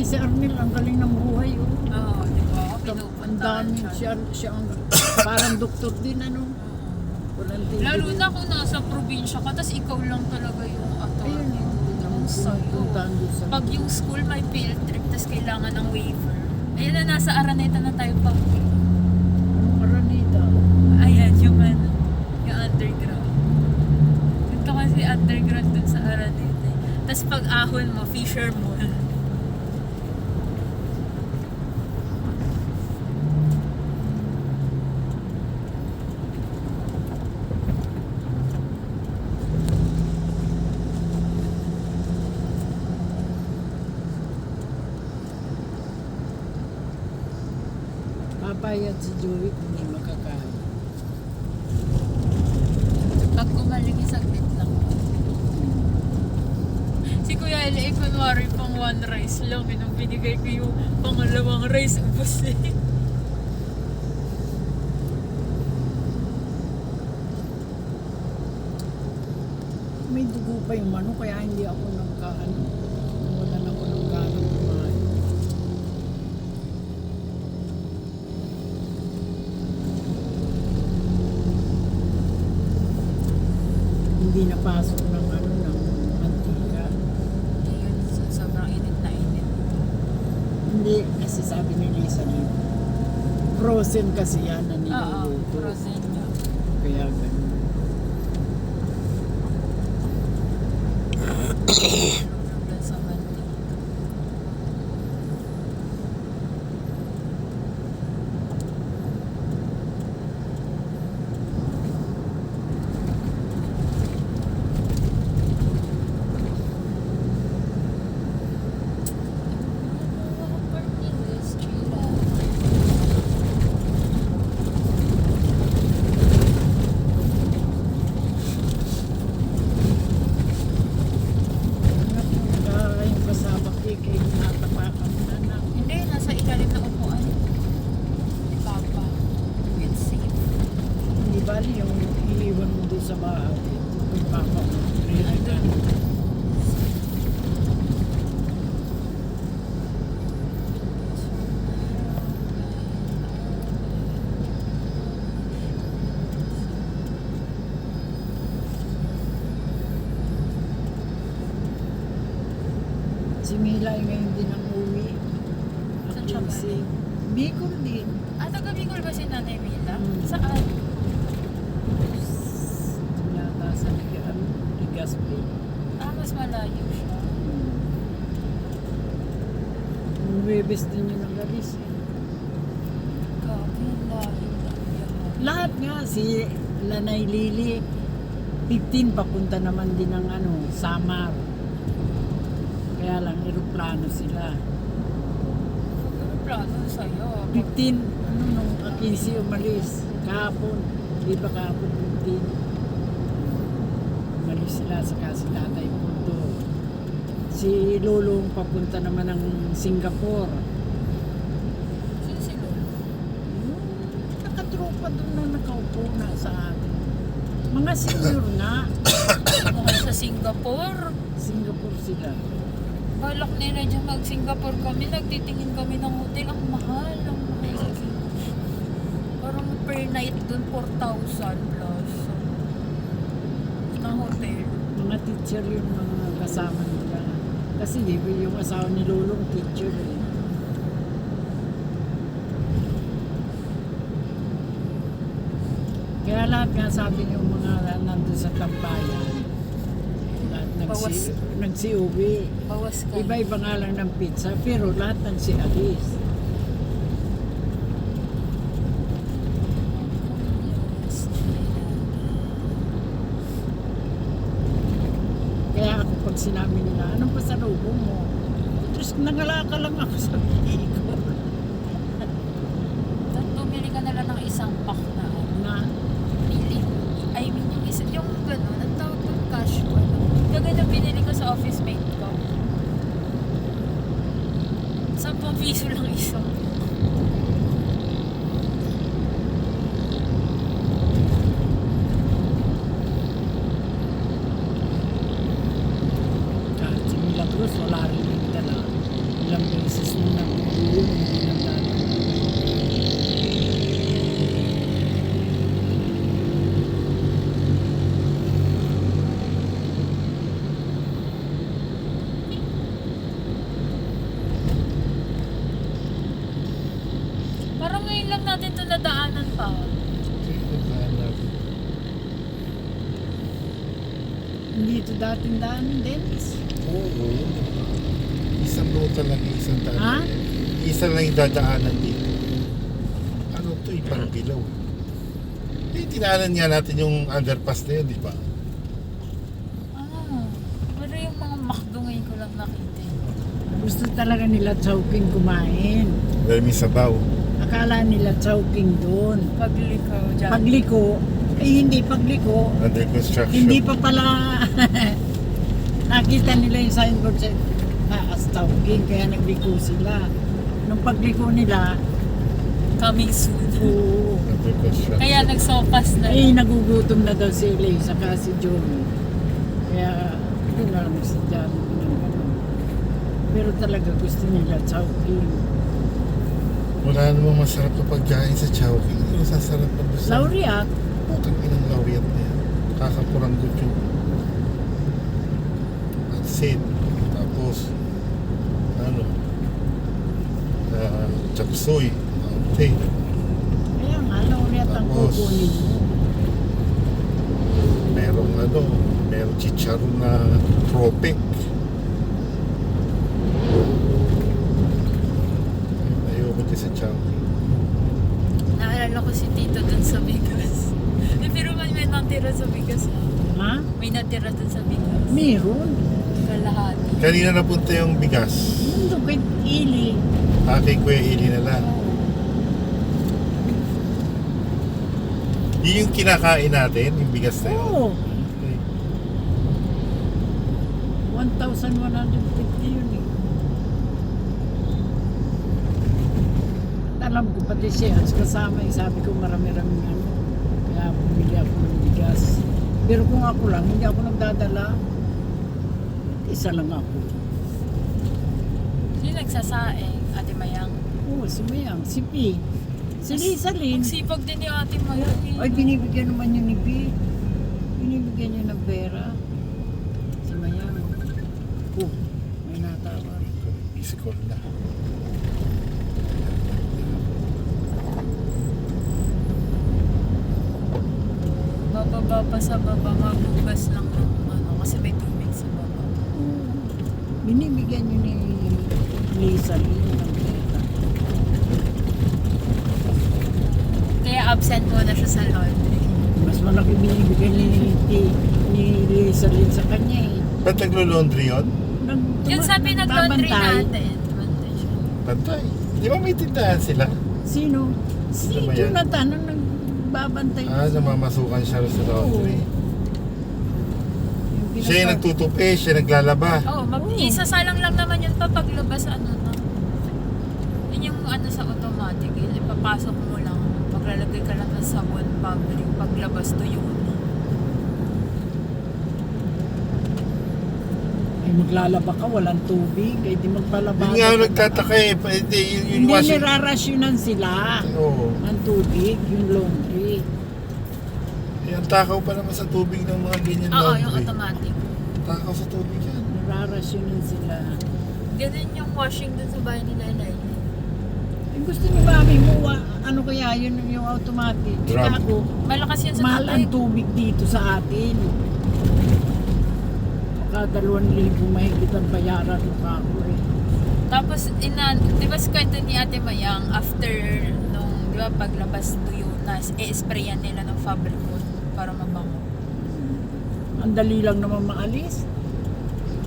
Ay, si Arnel, ang galing ng buhay, oh. Oo, di ba? Ang Pinupuntahan dami, siya ang parang doktor din, ano. Walang tigil. Lalo na kung nasa probinsya ka, tapos ikaw lang talaga yung attorney. Ayun, Ang sayo. puntahan doon sa... Pag yung school may field trip, tapos kailangan ng waiver. Ayan na, nasa Araneta na tayo pa. Anong Araneta? Ayan, yung ano, yung underground. Ito kasi underground dun sa Araneta. Tapos pag ahon mo, Fisher Mall. Papayat si Joey, hindi makakain. Pag kumaling saglit lang. Si Kuya Eli, kunwari pang one rice lang. Nung binigay ko yung pangalawang rice, ubos eh. May dugo pa yung mano, kaya hindi ako nagkaano. Wala na ako ng ganang kumain. Hindi napasok ng ano, ng mantika. Yun, sobrang init na init. Hindi, kasi sabi ni Lisa dito. Frozen kasi yan na Oo, niluluto. frozen niya. Kaya ganun. Doon sa mantika. Yung kasama kay natapakan na na. Hindi, nasa ilalim na upuan. Ni Papa. It's safe. Hindi bali yung iniwan mo doon sa bahay. Yung papa mo. Rinagyan. Si Mila ay ngayon din ang uwi. Saan siya Kasi Bicol din. Taga Bicol ba si Nanay Mila? Hmm. Saan? Yata sa Ligaspi. Mas malayo siya. Nuwebes din yun ang galis. Kabilahin lang yan. Lahat nga, si Lanay Lili, 15 papunta naman din ng ano, Samar. Kaya lang, eroplano sila. Plano sa'yo. 15, ano nung 15 umalis, kahapon. Di ba kahapon 15? Umalis sila sa kasi Tatay Puto. Si Lolong papunta naman ng Singapore. Sino si Lolo? Nakatropa doon na nakaupo na sa atin. Mga senior na. Mga sa Singapore. Singapore sila. Balak nila dyan mag-Singapore kami. Nagtitingin kami ng hotel. Ang mahal. Ang mahal sa Singapore. Parang per night dun 4,000 plus. Ng hotel. Mga teacher yung mga kasama nila. Kasi di ba yung asawa ni Lolong teacher eh. Kaya lahat nga sabi yung mga nandun sa tambayan, lahat Bawas. nagsiuwi. Bawas ka. Iba-iba nga lang ng pizza, pero lahat nagsialis. Kaya ako pag sinabi nila, anong pasalubong mo? Diyos, nangalaka lang ako sa Bicol. Bumili ka na lang ng isang pack na Na, pili. I mean, yung isa, yung gano'n, ang tawag doon casual. Kagaya binili ko sa office mate ko. 10 piso lang isa. kahit si Milagros, wala rin yung dala. Ilang beses na nagpupo yun, hindi nagdadala. Parang ngayon lang natin ito nadaanan pa. Hindi ito dating daan, Dennis. Oo. Isang ruta lang, isang daan. Ha? Isa lang yung dadaanan dito. Ano to, ibang bilaw. Eh, tinaanan nga natin yung underpass na yun, di ba? Ah, pero yung mga McDo ngayon ko lang nakita. Gusto talaga nila Chowking kumain. Dahil may sabaw. Akala nila Chowking doon. Paglikaw dyan. Pagliko, hindi pagliko. Under construction. Hindi pa pala nakita nila yung signboard sa taas Chowking, kaya nagliko sila. Nung pagliko nila, Coming soon. oo. Under construction. Kaya nagsopas na. Nagugutom na daw si Lay, saka si John. Kaya, doon na lang si John. Pero talaga gusto nila Chowking. Wala namang masarap na pagkain sa Chowking. Hindi mo sasarap na gusto. Laureat, Putang inang laureat na yan. Kakapuranggot yung pansit. Tapos, ano, chapsuy. Okay. kaya nga, Laureat ang Tapos, kukunin mo. merong ano, merong chicharon na tropic. Ayoko din sa Chowking. Naalala ko si Tito dun sa Bigas. Pero may natira sa Bigas. Ha? May natira dun sa Bigas. Meron. Kalahati. Kanina napunta yung bigas. Nandun kay Ili. Kay Kuya Ili na lang. Yun yung kinakain natin, yung bigas na yun. Oo. Okay. 1,150 yun eh. Alam ko pati siya, kasama yung sabi ko marami-rami ano. Kaya bumili ako ng bigas. Pero kung ako lang, hindi ako nagdadala. Isa lang ako. Sino nagsasaing? Ate Mayang. Oo, si Mayang, si P. Si Lisa Lynn. Ang sipag din ni Ate Mayang. eh. Ay, binibigyan naman yun ni P. Binibigyan niya ng pera. Si Mayang. Oh, may natawag. Busy call na. Bababa pa sa baba, mabugas lang ng ano, kasi may tubig sa baba. Binibigyan niyo ni Lisa Lynn ng pera. Kaya absent muna siya sa laundry. Mas malaki binibigyan ni Lisa Lynn sa kanya eh. Ba't naglo-laundry yun? Yun sabi nag-laundry nagbabantay. natin. Bantay siya. Pantay. Di ba may tindahan sila? Sino? Si Sino ba yan? Jonathan ang nagbabantay. Namamasukan siya sa laundry. Yung Siya yung nagtutupi, siya naglalaba. Oo, Oo. isasalang lang naman yun pa paglabas ano na. Yun yung ano sa automatic, yun, ipapasok mo lang. Maglalagay ka lang ng sabon paglabas to yun. Ay, maglalaba ka, walang tubig. Ay, di magpalaba. Yun nga ako nagtataka eh. Hindi, yung Hindi washing. nirarasyonan sila Oo. ng tubig, yung laundry. Eh, ang takaw pa naman sa tubig ng mga ganyan Oo, laundry. yung automatic. Takaw sa tubig yan. Nirarasyonan sila. Ganun yung washing dun sa bahay nila Eli. Eh, gusto ni Mami mo, ano kaya yun yung automatic? Drum. Kaya ako, Malakas yun sa mahal ang tubig. tubig dito sa atin. Baka 2,000 mahigit ang bayaran ko ako eh. Tapos, di ba sa kwento ni Ate Mayang, after nung, di ba, paglabas tuyo na, i-sprayan nila ng fabric wool para mabango. Ang dali lang naman maalis.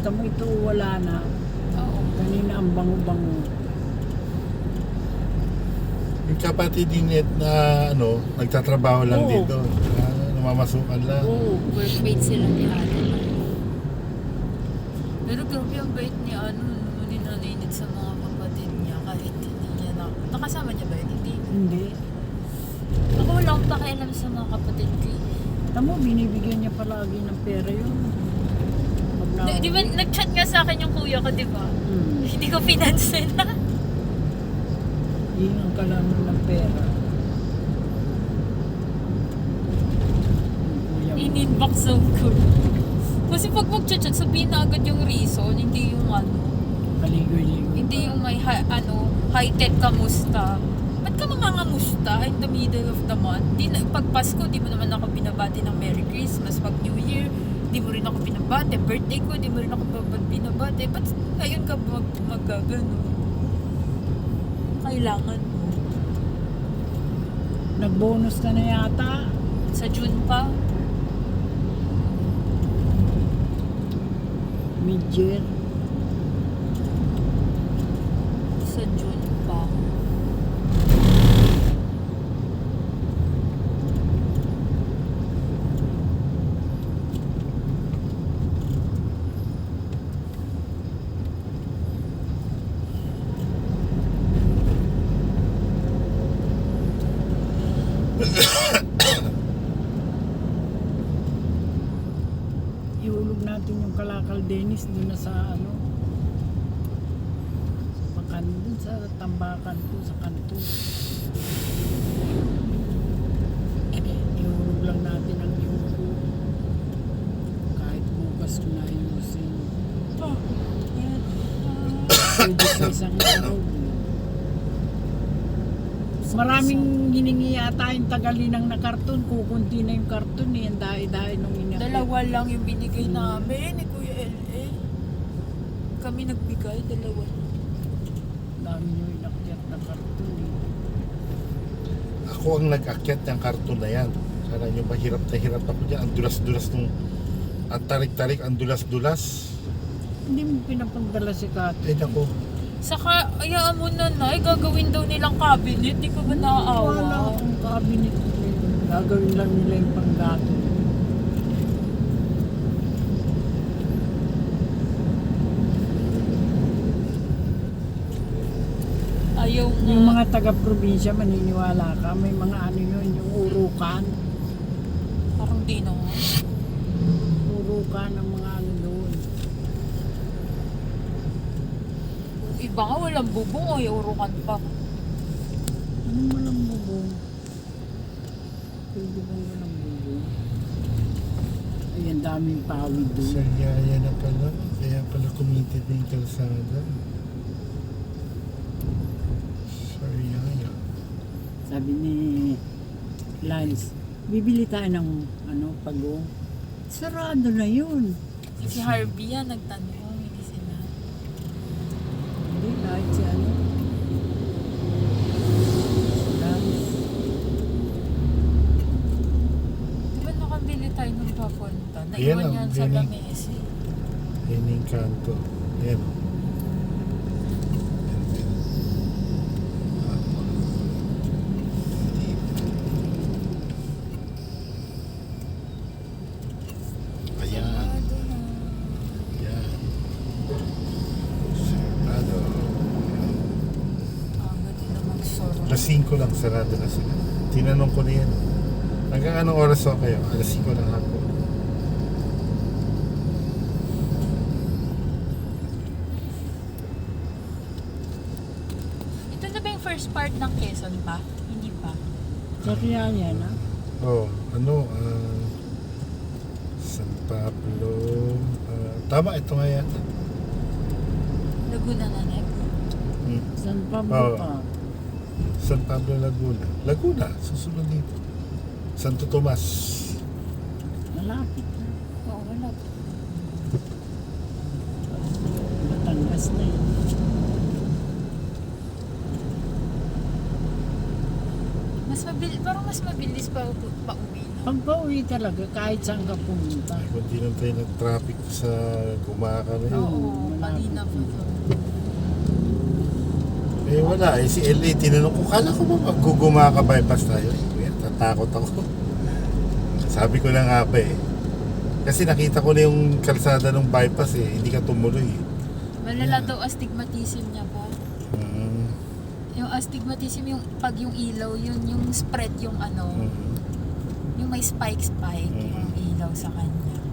Tamo ito, wala na. Oo. Kanina ang bango-bango. Yung kapatid ni Net na ano, nagtatrabaho lang Oo. dito. Namamasukan lang. Oo. Workmate sila ni Ate Mayang. Pero grabe ang bait niya, ni Nanay Ned sa mga kapatid niya kahit hindi niya na... Nakasama niya ba yun? Hindi. Hindi. Ako wala akong pakialam sa mga kapatid ko. eh. Tamo, binibigyan niya palagi ng pera yun. Pag Di Di ba, nag-chat nga sa akin yung kuya ko, di ba? Hindi ko pinansin. Hingang ka lang ng pera. Yung kuya mo. In-inbox ko. Kasi pag mag-chat, sabihin na agad yung reason, hindi yung ano. Kaligoy-ligoy Hindi pa. yung may high-tech kamusta. Ba't ka mangangamusta in the middle of the month? Pag Pasko, di mo naman ako binabati ng Merry Christmas. Pag New Year, di mo rin ako binabati. Birthday ko, di mo rin ako binabati. Ba't ngayon ka magagano? Kailangan mo. Nag-bonus ka na yata. Sa June pa, Mid-year. sa June pa. Ihulog natin yung Kalakal Dennis doon na sa ano. Sa Bakan, doon sa Tambakan ko, sa kanto. Ihulog lang natin ang yuko. Kahit bukas ko na ayusin. Pwede sa isang araw. Maraming hiningi yata yung tagalinang na karton. Kukunti na yung karton eh. Ang dahi-dahi nung inakit. Dalawa lang yung binigay namin ni Kuya L.A. Kami nagbigay, dalawa. Dami nyo inakyat na karton eh. Ako ang nag-akyat ng karton na yan. Sana nyo mahirap na hirap ako dyan. Ang dulas-dulas nung... Ang tarik-tarik, ang dulas-dulas. Hindi mo pinapagdala si Kato. Ay nako. Saka, ayaan mo na na, gagawin daw nilang cabinet. Di ko ba Wala naaawa? akong cabinet. Gagawin lang nila yung panggato. Ayaw nga. Yung mga taga-probinsya, maniniwala ka, may mga ano yun, yung urukan. Parang di na nga. Urukan ng mga ano doon. Yung iba nga walang bubong o urukan pa. Anong walang bubong? Pwede bang walang bubong? Ay, ang daming pawid doon. Sariaya na pala. Kaya pala committed na yung kalsada. Sariaya. Sabi ni Lance, bibili tayo ng ano, pagong. Sarado na yun. Si Harvey yan, nagtanong. Hindi sila. Hindi, kahit si ano. Si Lance. Di ba nakabili tayo ng papunta? Ayan Naiwan ang yan sa biling. lamesa. Ayan yung kanto. Ayan. Ayan. Ayan. Sarado. Aga din na magsoro. Alas 5 lang, sarado na sila. Tinanong ko na yan. Hanggang anong oras ako kayo? Alas 5 ng hapon. Ito na ba yung first part ng Quezon pa? Hindi pa. Sa Riaya na. Oh, ano, San Pablo. Tama, ito nga yata. Laguna na next. San Pablo Oo. pa. San Pablo, Laguna. Laguna, susunod dito. Santo Tomas. Malapit na. Oo, wala. Batangas na eh. Parang mas mabilis pa uwi na. Pag pauwi talaga, kahit saan ka pumunta. Hindi lang tayo nag-traffic sa Gumaka na yun. Oo, kanina pa to. Eh wala, si LA, tinanong ko, kala ko ba maggugumaka bypass tayo? Eh, tatakot ako. Sabi ko na nga pa eh. Kasi nakita ko na yung kalsada ng bypass eh, hindi ka tumuloy eh. Malala daw astigmatism niya pa. Mm. Yung astigmatism, yung pag yung ilaw, yun yung spread yung ano, Mm. yung may spike yung ilaw sa kanya.